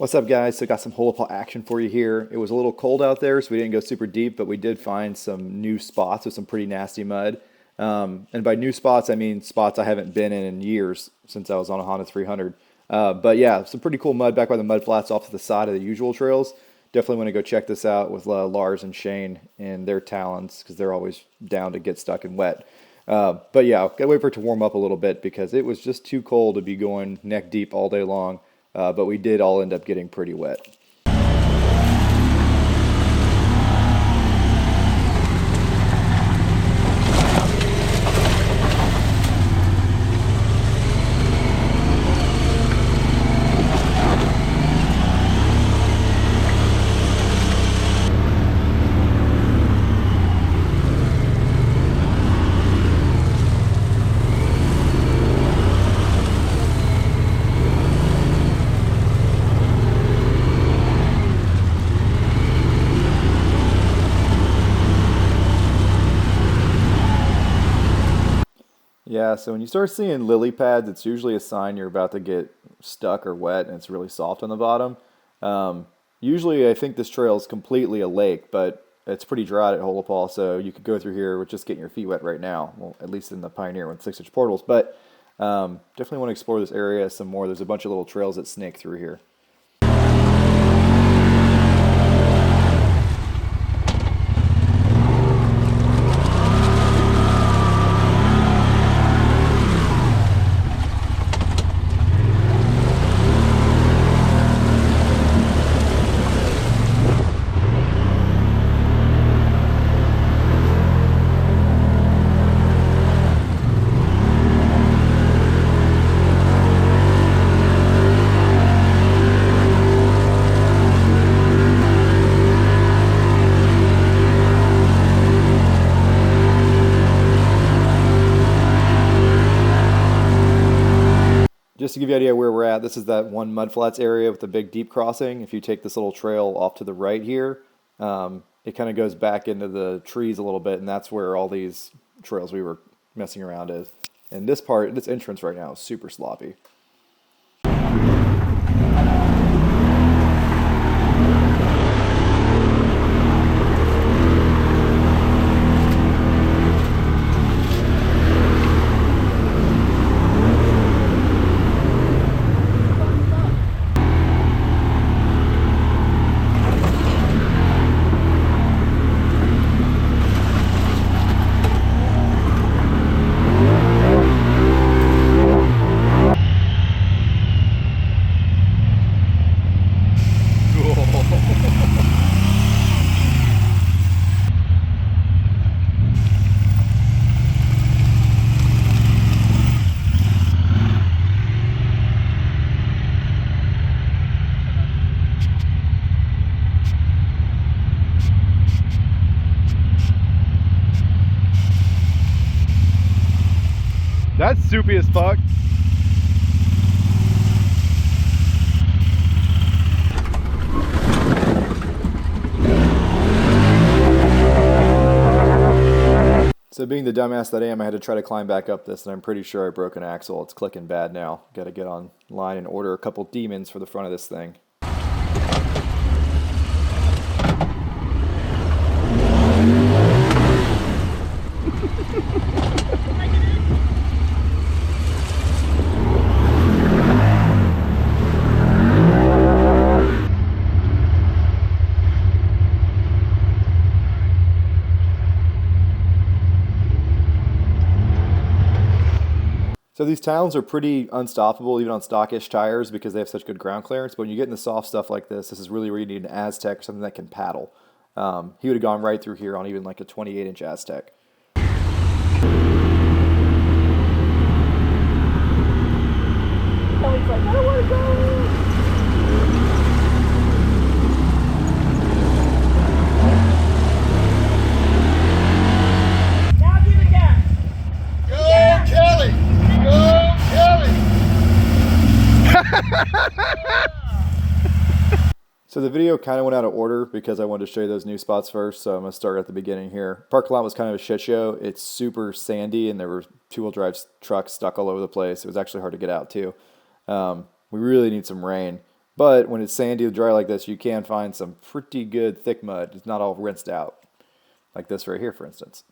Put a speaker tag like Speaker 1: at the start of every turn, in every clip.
Speaker 1: What's up, guys? So got some hole pull action for you here. It was a little cold out there, so we didn't go super deep, but we did find some new spots with some pretty nasty mud. And by new spots, I mean spots I haven't been in years since I was on a Honda 300. But yeah, some pretty cool mud back by the mud flats off to the side of the usual trails. Definitely want to go check this out with Lars and Shane and their Talons because they're always down to get stuck and wet. But yeah, gotta wait for it to warm up a little bit because it was just too cold to be going neck deep all day long. But we did all end up getting pretty wet. Yeah, so when you start seeing lily pads, it's usually a sign you're about to get stuck or wet and it's really soft on the bottom. Usually, I think this trail is completely a lake, but it's pretty dry at Holopal, so you could go through here with just getting your feet wet right now. Well, at least in the Pioneer with 6-inch portals. But definitely want to explore this area some more. There's a bunch of little trails that snake through here. Just to give you an idea where we're at, this is that one mudflats area with the big deep crossing. If you take this little trail off to the right here, it kind of goes back into the trees a little bit, and that's where all these trails we were messing around is. And this part, this entrance right now is super sloppy. That's soupy as fuck. So being the dumbass that I am, I had to try to climb back up this, and I'm pretty sure I broke an axle. It's clicking bad now. Got to get online and order a couple demons for the front of this thing. So these Talons are pretty unstoppable even on stockish tires because they have such good ground clearance. But when you get into soft stuff like this is really where you need an Aztec or something that can paddle. He would have gone right through here on even like a 28-inch Aztec. Kelly's like, I don't want to go. So the video kind of went out of order because I wanted to show you those new spots first, so I'm going to start at the beginning here. Parking lot was kind of a shit show. It's super sandy, and there were two-wheel drive trucks stuck all over the place. It was actually hard to get out, too. We really need some rain. But when it's sandy or dry like this, you can find some pretty good thick mud. It's not all rinsed out, like this right here, for instance.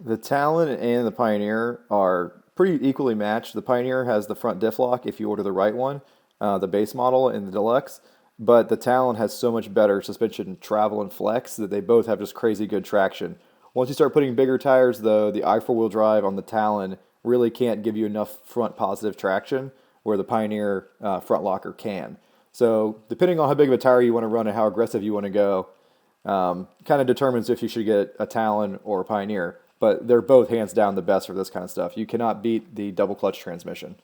Speaker 1: The Talon and the Pioneer are pretty equally matched. The Pioneer has the front diff lock if you order the right one, the base model and the deluxe. But the Talon has so much better suspension travel and flex that they both have just crazy good traction. Once you start putting bigger tires, though, the i4-wheel drive on the Talon really can't give you enough front positive traction where the Pioneer front locker can. So depending on how big of a tire you want to run and how aggressive you want to go, kind of determines if you should get a Talon or a Pioneer. But they're both hands down the best for this kind of stuff. You cannot beat the double clutch transmission.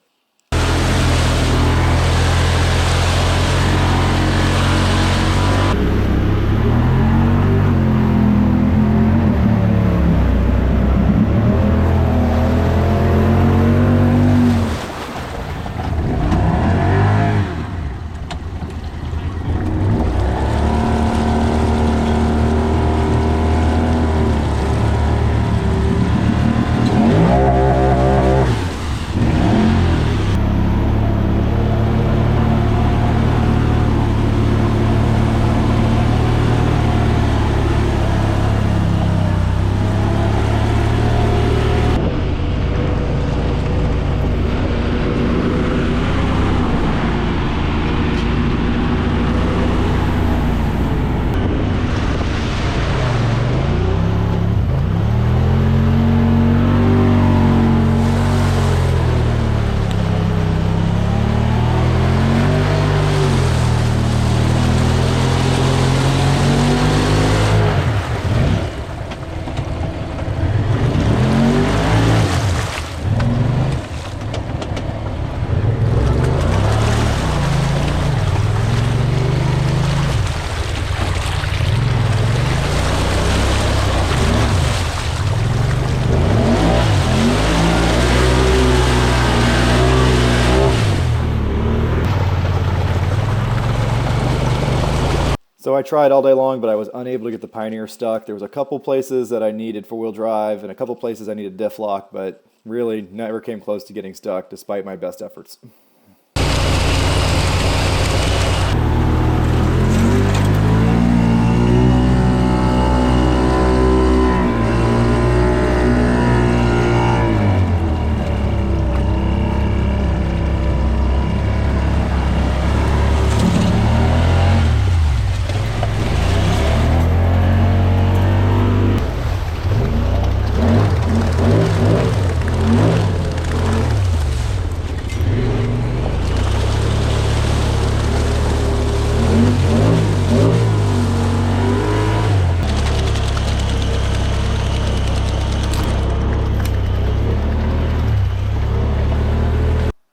Speaker 1: So I tried all day long, but I was unable to get the Pioneer stuck. There was a couple places that I needed four-wheel drive and a couple places I needed diff lock, but really never came close to getting stuck despite my best efforts.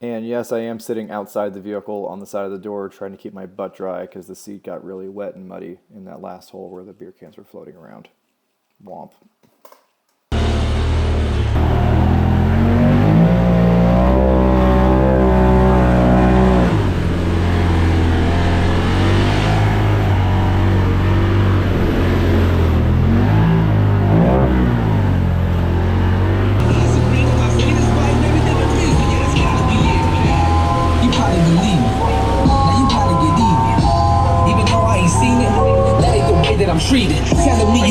Speaker 1: And yes, I am sitting outside the vehicle on the side of the door trying to keep my butt dry because the seat got really wet and muddy in that last hole where the beer cans were floating around. Womp.